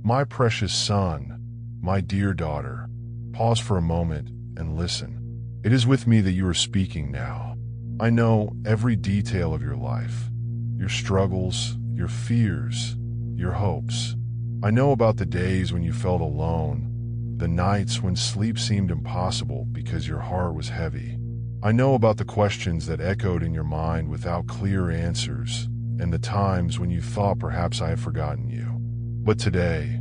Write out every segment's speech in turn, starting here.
My precious son, my dear daughter, pause for a moment and listen. It is with me that you are speaking now. I know every detail of your life, your struggles, your fears, your hopes. I know about the days when you felt alone, the nights when sleep seemed impossible because your heart was heavy. I know about the questions that echoed in your mind without clear answers, and the times when you thought perhaps I had forgotten you. But today,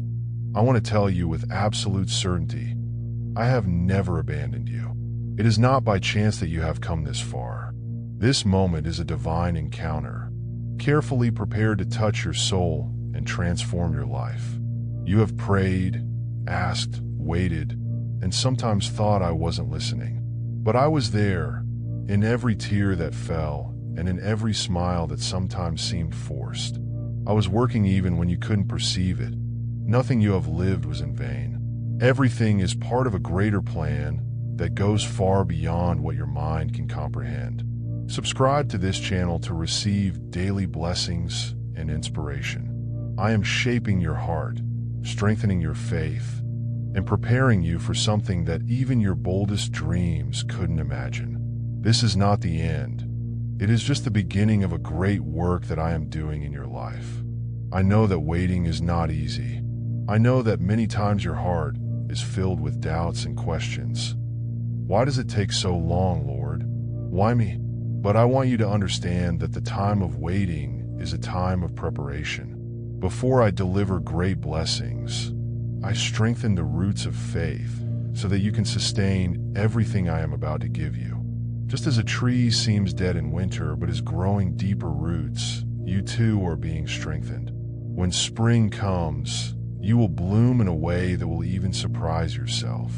I want to tell you with absolute certainty, I have never abandoned you. It is not by chance that you have come this far. This moment is a divine encounter, carefully prepared to touch your soul and transform your life. You have prayed, asked, waited, and sometimes thought I wasn't listening. But I was there, in every tear that fell, and in every smile that sometimes seemed forced. I was working even when you couldn't perceive it. Nothing you have lived was in vain. Everything is part of a greater plan that goes far beyond what your mind can comprehend. Subscribe to this channel to receive daily blessings and inspiration. I am shaping your heart, strengthening your faith, and preparing you for something that even your boldest dreams couldn't imagine. This is not the end. It is just the beginning of a great work that I am doing in your life. I know that waiting is not easy. I know that many times your heart is filled with doubts and questions. Why does it take so long, Lord? Why me? But I want you to understand that the time of waiting is a time of preparation. Before I deliver great blessings, I strengthen the roots of faith so that you can sustain everything I am about to give you. Just as a tree seems dead in winter but is growing deeper roots, you too are being strengthened. When spring comes, you will bloom in a way that will even surprise yourself.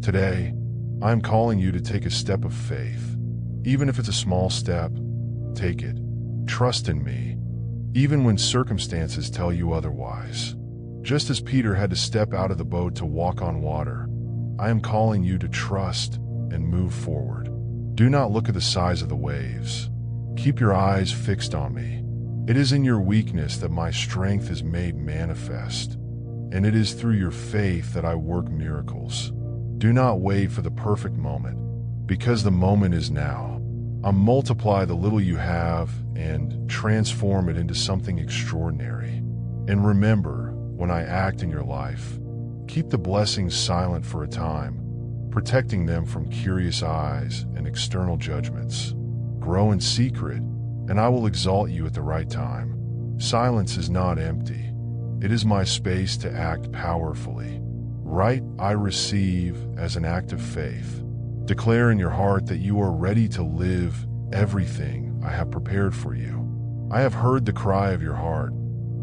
Today, I am calling you to take a step of faith. Even if it's a small step, take it. Trust in me, even when circumstances tell you otherwise. Just as Peter had to step out of the boat to walk on water, I am calling you to trust and move forward. Do not look at the size of the waves. Keep your eyes fixed on me. It is in your weakness that my strength is made manifest, and it is through your faith that I work miracles. Do not wait for the perfect moment, because the moment is now. I'll multiply the little you have and transform it into something extraordinary. And remember, when I act in your life, keep the blessings silent for a time, protecting them from curious eyes and external judgments. Grow in secret, and I will exalt you at the right time. Silence is not empty. It is my space to act powerfully. Right, I receive as an act of faith. Declare in your heart that you are ready to live everything I have prepared for you. I have heard the cry of your heart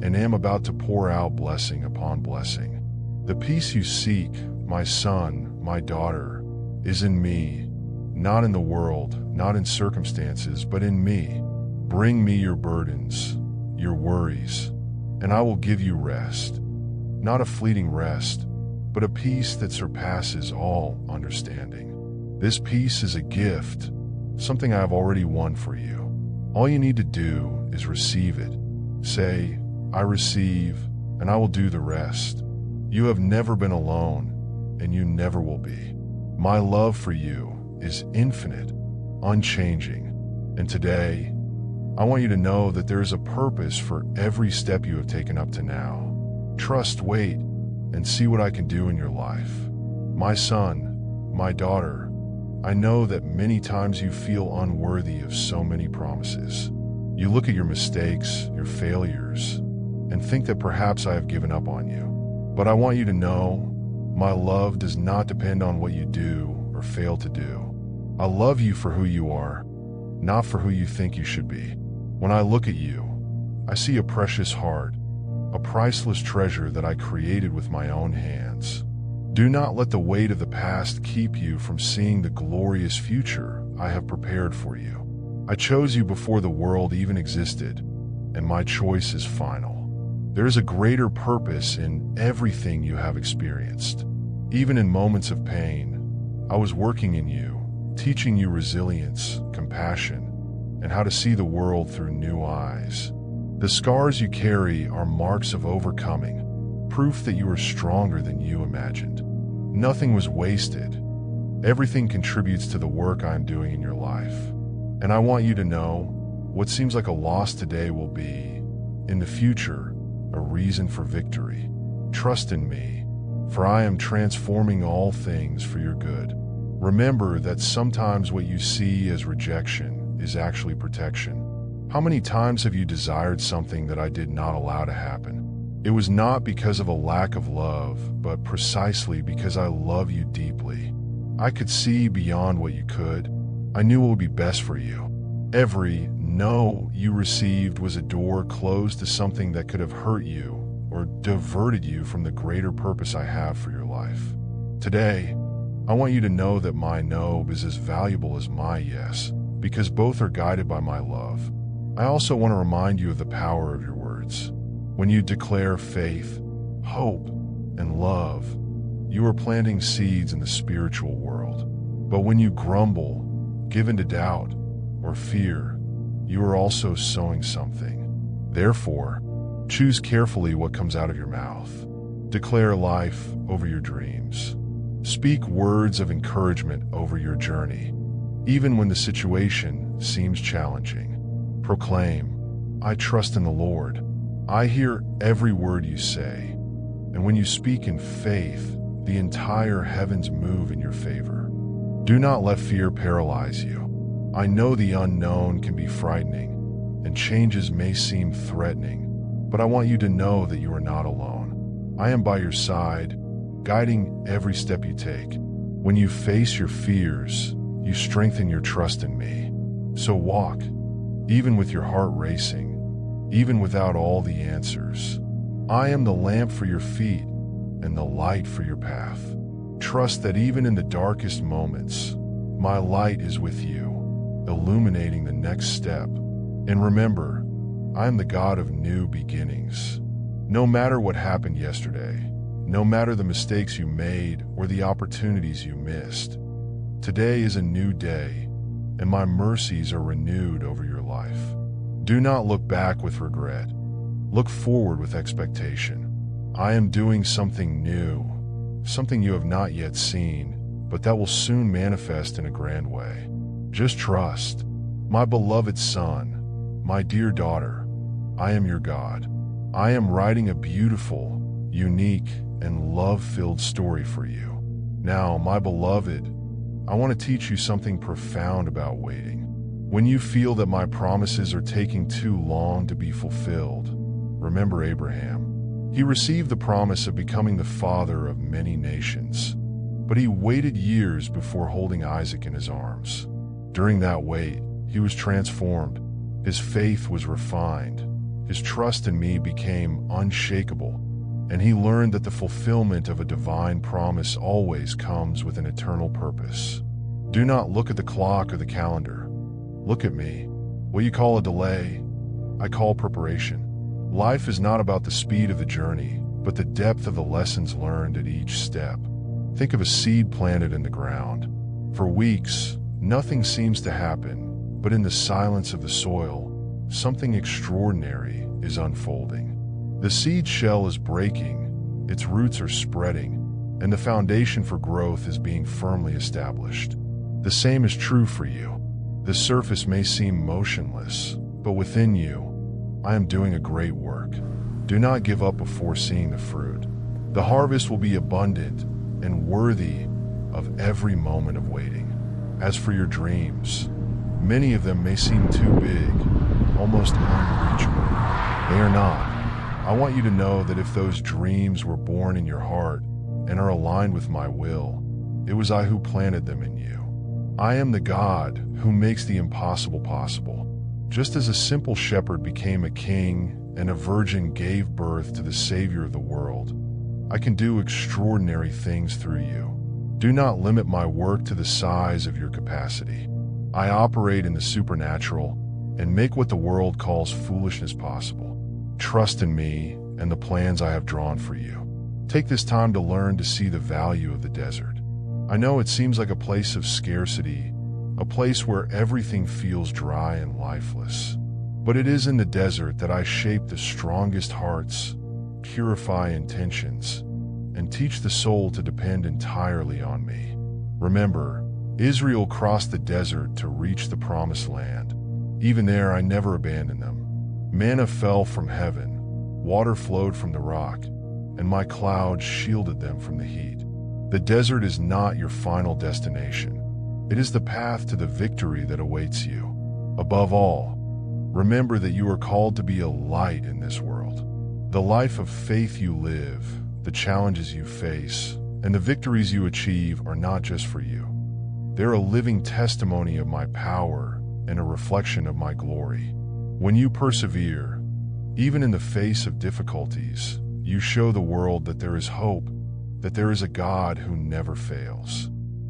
and am about to pour out blessing upon blessing. The peace you seek, my son, my daughter, is in me, not in the world, not in circumstances, but in me. Bring me your burdens, your worries, and I will give you rest. Not a fleeting rest, but a peace that surpasses all understanding. This peace is a gift, something I have already won for you. All you need to do is receive it. Say, I receive, and I will do the rest. You have never been alone, and you never will be. My love for you is infinite, unchanging, and today, I want you to know that there is a purpose for every step you have taken up to now. Trust, wait, and see what I can do in your life. My son, my daughter, I know that many times you feel unworthy of so many promises. You look at your mistakes, your failures, and think that perhaps I have given up on you. But I want you to know, my love does not depend on what you do or fail to do. I love you for who you are, not for who you think you should be. When I look at you, I see a precious heart, a priceless treasure that I created with my own hands. Do not let the weight of the past keep you from seeing the glorious future I have prepared for you. I chose you before the world even existed, and my choice is final. There is a greater purpose in everything you have experienced. Even in moments of pain, I was working in you, teaching you resilience, compassion, and how to see the world through new eyes. The scars you carry are marks of overcoming, proof that you are stronger than you imagined. Nothing was wasted. Everything contributes to the work I am doing in your life. And I want you to know, what seems like a loss today will be, in the future, a reason for victory. Trust in me, for I am transforming all things for your good. Remember that sometimes what you see as rejection is actually protection. How many times have you desired something that I did not allow to happen? It was not because of a lack of love, but precisely because I love you deeply. I could see beyond what you could. I knew what would be best for you. Every no you received was a door closed to something that could have hurt you or diverted you from the greater purpose I have for your life. Today, I want you to know that my no is as valuable as my yes, because both are guided by my love. I also want to remind you of the power of your words. When you declare faith, hope, and love, you are planting seeds in the spiritual world. But when you grumble, give in to doubt, or fear, you are also sowing something. Therefore, choose carefully what comes out of your mouth. Declare life over your dreams. Speak words of encouragement over your journey, even when the situation seems challenging. Proclaim, I trust in the Lord. I hear every word you say. And when you speak in faith, the entire heavens move in your favor. Do not let fear paralyze you. I know the unknown can be frightening, and changes may seem threatening, but I want you to know that you are not alone. I am by your side, guiding every step you take. When you face your fears, you strengthen your trust in me. So walk, even with your heart racing, even without all the answers. I am the lamp for your feet and the light for your path. Trust that even in the darkest moments, my light is with you, illuminating the next step. And remember, I am the God of new beginnings. No matter what happened yesterday, no matter the mistakes you made or the opportunities you missed, today is a new day, and my mercies are renewed over your life. Do not look back with regret. Look forward with expectation. I am doing something new, something you have not yet seen, but that will soon manifest in a grand way. Just trust. My beloved son, my dear daughter, I am your God. I am writing a beautiful, unique, and love-filled story for you. Now, my beloved, I want to teach you something profound about waiting. When you feel that my promises are taking too long to be fulfilled, remember Abraham. He received the promise of becoming the father of many nations, but he waited years before holding Isaac in his arms. During that wait, he was transformed. His faith was refined. His trust in me became unshakable, and he learned that the fulfillment of a divine promise always comes with an eternal purpose. Do not look at the clock or the calendar. Look at me. What you call a delay, I call preparation. Life is not about the speed of the journey, but the depth of the lessons learned at each step. Think of a seed planted in the ground. For weeks, nothing seems to happen, but in the silence of the soil, something extraordinary is unfolding. The seed shell is breaking, its roots are spreading, and the foundation for growth is being firmly established. The same is true for you. The surface may seem motionless, but within you, I am doing a great work. Do not give up before seeing the fruit. The harvest will be abundant and worthy of every moment of waiting. As for your dreams, many of them may seem too big, almost unreachable. They are not. I want you to know that if those dreams were born in your heart and are aligned with my will, it was I who planted them in you. I am the God who makes the impossible possible. Just as a simple shepherd became a king and a virgin gave birth to the Savior of the world, I can do extraordinary things through you. Do not limit my work to the size of your capacity. I operate in the supernatural and make what the world calls foolishness possible. Trust in me and the plans I have drawn for you. Take this time to learn to see the value of the desert. I know it seems like a place of scarcity, a place where everything feels dry and lifeless. But it is in the desert that I shape the strongest hearts, purify intentions, and teach the soul to depend entirely on me. Remember, Israel crossed the desert to reach the promised land. Even there, I never abandoned them. Manna fell from heaven, water flowed from the rock, and my clouds shielded them from the heat. The desert is not your final destination. It is the path to the victory that awaits you. Above all, remember that you are called to be a light in this world. The life of faith you live, the challenges you face, and the victories you achieve are not just for you. They're a living testimony of my power and a reflection of my glory. When you persevere, even in the face of difficulties, you show the world that there is hope, that there is a God who never fails.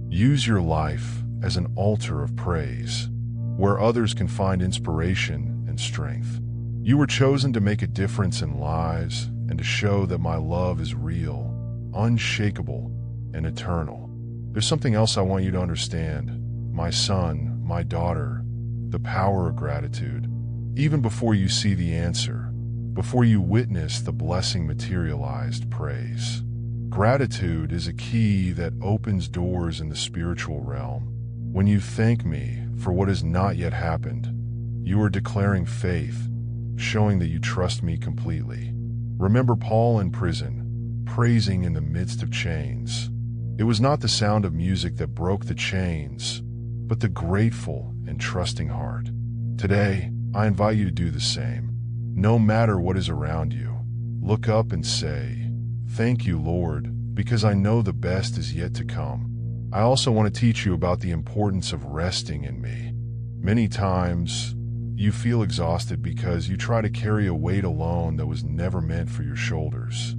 Use your life as an altar of praise, where others can find inspiration and strength. You were chosen to make a difference in lives and to show that my love is real, unshakable, and eternal. There's something else I want you to understand, my son, my daughter, the power of gratitude. Even before you see the answer, before you witness the blessing materialized, praise. Gratitude is a key that opens doors in the spiritual realm. When you thank me for what has not yet happened, you are declaring faith, showing that you trust me completely. Remember Paul in prison, praising in the midst of chains. It was not the sound of music that broke the chains, but the grateful and trusting heart. Today, I invite you to do the same. No matter what is around you, look up and say, "Thank you, Lord, because I know the best is yet to come." I also want to teach you about the importance of resting in me. Many times, you feel exhausted because you try to carry a weight alone that was never meant for your shoulders.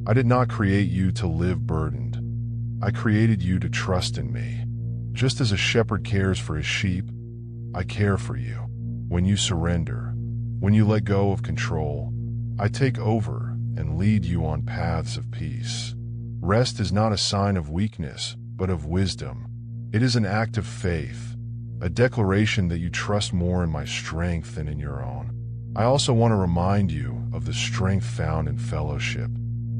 I did not create you to live burdened. I created you to trust in me. Just as a shepherd cares for his sheep, I care for you. When you surrender, when you let go of control, I take over and lead you on paths of peace. Rest is not a sign of weakness, but of wisdom. It is an act of faith, a declaration that you trust more in my strength than in your own. I also want to remind you of the strength found in fellowship.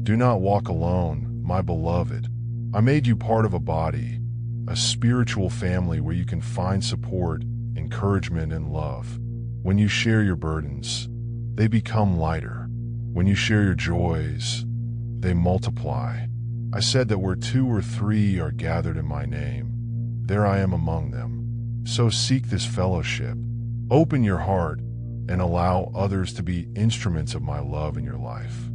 Do not walk alone, my beloved. I made you part of a body, a spiritual family where you can find support, encouragement, and love. When you share your burdens, they become lighter. When you share your joys, they multiply. I said that where 2 or 3 are gathered in my name, there I am among them. So seek this fellowship. Open your heart and allow others to be instruments of my love in your life.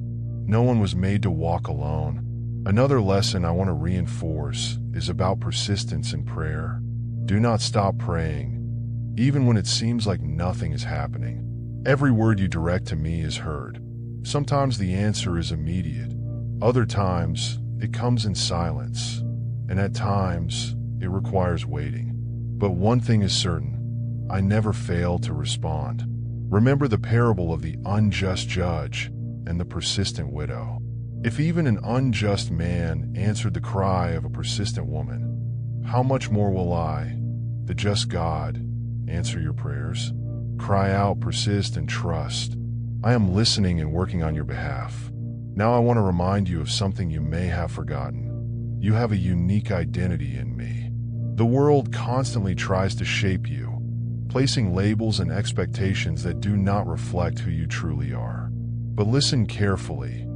No one was made to walk alone. Another lesson I want to reinforce is about persistence in prayer. Do not stop praying, even when it seems like nothing is happening. Every word you direct to me is heard. Sometimes the answer is immediate. Other times, it comes in silence. And at times, it requires waiting. But one thing is certain, I never fail to respond. Remember the parable of the unjust judge and the persistent widow. If even an unjust man answered the cry of a persistent woman, how much more will I, the just God, answer your prayers? Cry out, persist, and trust. I am listening and working on your behalf. Now I want to remind you of something you may have forgotten. You have a unique identity in me. The world constantly tries to shape you, placing labels and expectations that do not reflect who you truly are. But listen carefully.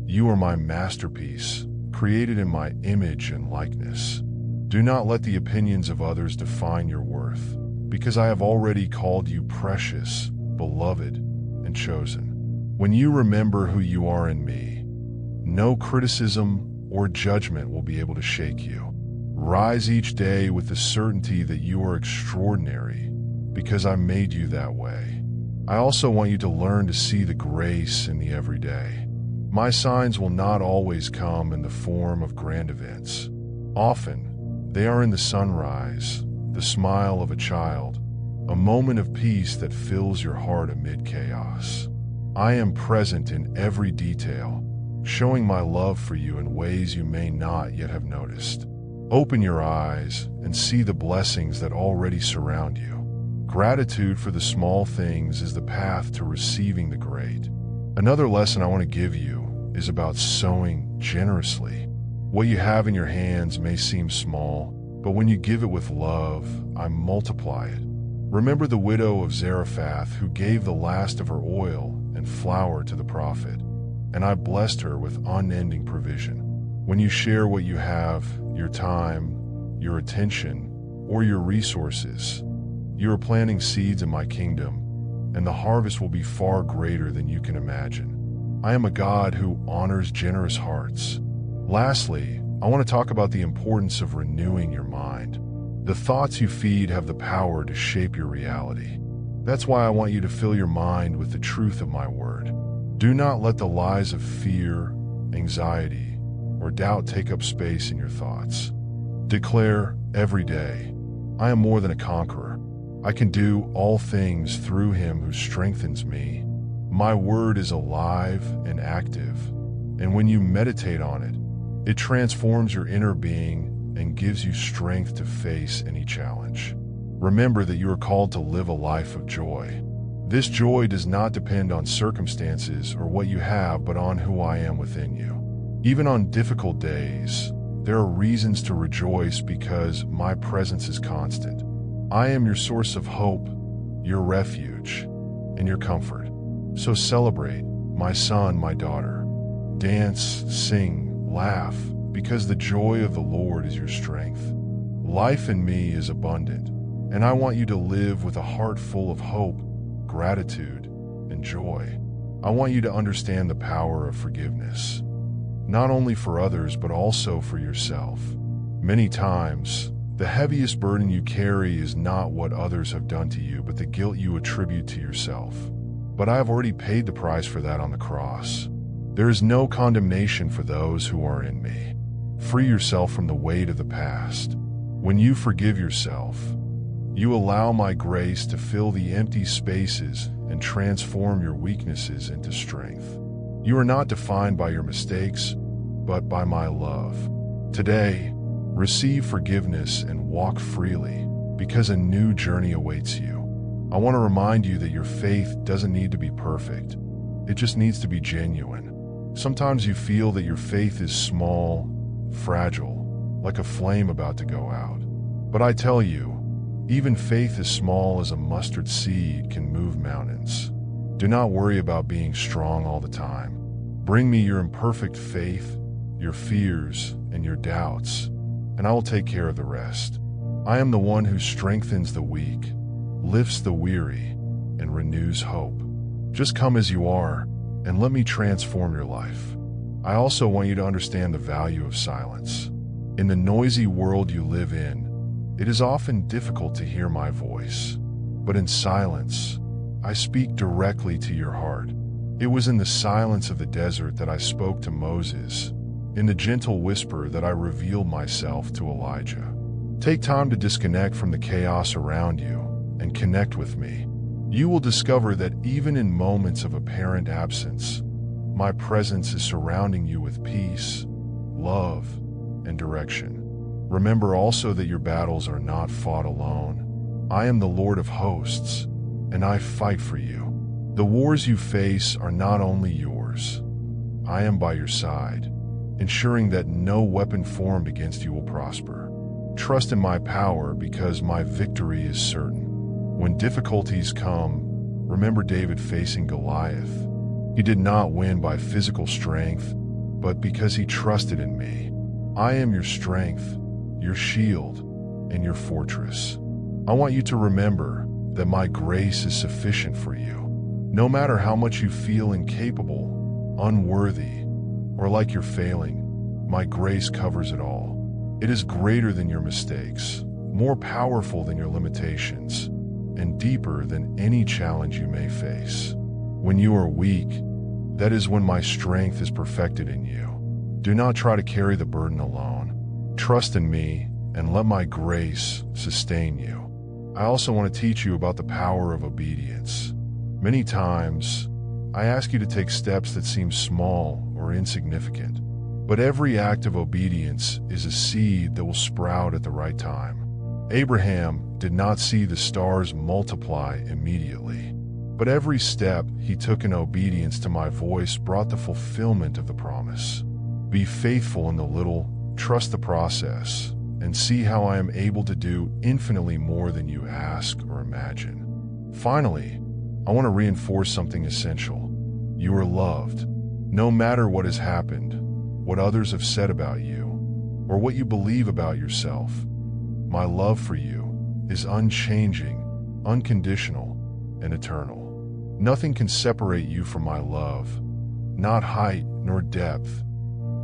You are my masterpiece, created in my image and likeness. Do not let the opinions of others define your worth, because I have already called you precious, beloved, and chosen. When you remember who you are in me, no criticism or judgment will be able to shake you. Rise each day with the certainty that you are extraordinary, because I made you that way. I also want you to learn to see the grace in the everyday. My signs will not always come in the form of grand events. Often, they are in the sunrise, the smile of a child, a moment of peace that fills your heart amid chaos. I am present in every detail, showing my love for you in ways you may not yet have noticed. Open your eyes and see the blessings that already surround you. Gratitude for the small things is the path to receiving the great. Another lesson I want to give you is about sowing generously. What you have in your hands may seem small, but when you give it with love, I multiply it. Remember the widow of Zarephath who gave the last of her oil and flour to the prophet, and I blessed her with unending provision. When you share what you have, your time, your attention, or your resources, you are planting seeds in my kingdom, and the harvest will be far greater than you can imagine. I am a God who honors generous hearts. Lastly, I want to talk about the importance of renewing your mind. The thoughts you feed have the power to shape your reality. That's why I want you to fill your mind with the truth of my word. Do not let the lies of fear, anxiety, or doubt take up space in your thoughts. Declare every day, I am more than a conqueror. I can do all things through him who strengthens me. My word is alive and active, and when you meditate on it, it transforms your inner being and gives you strength to face any challenge. Remember that you are called to live a life of joy. This joy does not depend on circumstances or what you have, but on who I am within you. Even on difficult days, there are reasons to rejoice because my presence is constant. I am your source of hope, your refuge, and your comfort. So celebrate, my son, my daughter. Dance, sing, laugh, because the joy of the Lord is your strength. Life in me is abundant, and I want you to live with a heart full of hope, gratitude, and joy. I want you to understand the power of forgiveness, not only for others, but also for yourself. Many times, the heaviest burden you carry is not what others have done to you, but the guilt you attribute to yourself. But I have already paid the price for that on the cross. There is no condemnation for those who are in me. Free yourself from the weight of the past. When you forgive yourself, you allow my grace to fill the empty spaces and transform your weaknesses into strength. You are not defined by your mistakes, but by my love. Today, receive forgiveness and walk freely, because a new journey awaits you. I want to remind you that your faith doesn't need to be perfect. It just needs to be genuine. Sometimes you feel that your faith is small, fragile, like a flame about to go out. But I tell you, even faith as small as a mustard seed can move mountains. Do not worry about being strong all the time. Bring me your imperfect faith, your fears, and your doubts, and I will take care of the rest. I am the one who strengthens the weak, lifts the weary, and renews hope. Just come as you are, and let me transform your life. I also want you to understand the value of silence. In the noisy world you live in, it is often difficult to hear my voice. But in silence, I speak directly to your heart. It was in the silence of the desert that I spoke to Moses, in the gentle whisper that I revealed myself to Elijah. Take time to disconnect from the chaos around you and connect with me. You will discover that even in moments of apparent absence, my presence is surrounding you with peace, love, and direction. Remember also that your battles are not fought alone. I am the Lord of hosts, and I fight for you. The wars you face are not only yours. I am by your side, ensuring that no weapon formed against you will prosper. Trust in my power because my victory is certain. When difficulties come, remember David facing Goliath. He did not win by physical strength, but because he trusted in me. I am your strength, your shield, and your fortress. I want you to remember that my grace is sufficient for you. No matter how much you feel incapable, unworthy, or like you're failing, my grace covers it all. It is greater than your mistakes, more powerful than your limitations, and deeper than any challenge you may face. When you are weak, that is when my strength is perfected in you. Do not try to carry the burden alone. Trust in me and let my grace sustain you. I also want to teach you about the power of obedience. Many times, I ask you to take steps that seem small or insignificant, but every act of obedience is a seed that will sprout at the right time. Abraham did not see the stars multiply immediately. But every step he took in obedience to my voice brought the fulfillment of the promise. Be faithful in the little, trust the process, and see how I am able to do infinitely more than you ask or imagine. Finally, I want to reinforce something essential. You are loved. No matter what has happened, what others have said about you, or what you believe about yourself, my love for you is unchanging, unconditional, and eternal. Nothing can separate you from my love, not height nor depth,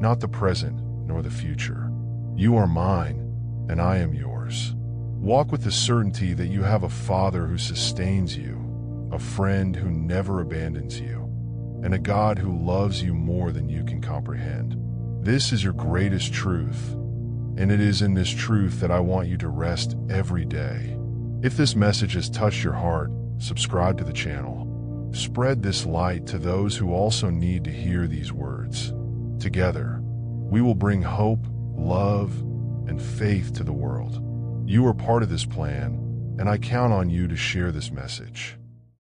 not the present nor the future. You are mine, and I am yours. Walk with the certainty that you have a Father who sustains you, a friend who never abandons you, and a God who loves you more than you can comprehend. This is your greatest truth, and it is in this truth that I want you to rest every day. If this message has touched your heart, subscribe to the channel. Spread this light to those who also need to hear these words. Together, we will bring hope, love, and faith to the world. You are part of this plan, and I count on you to share this message.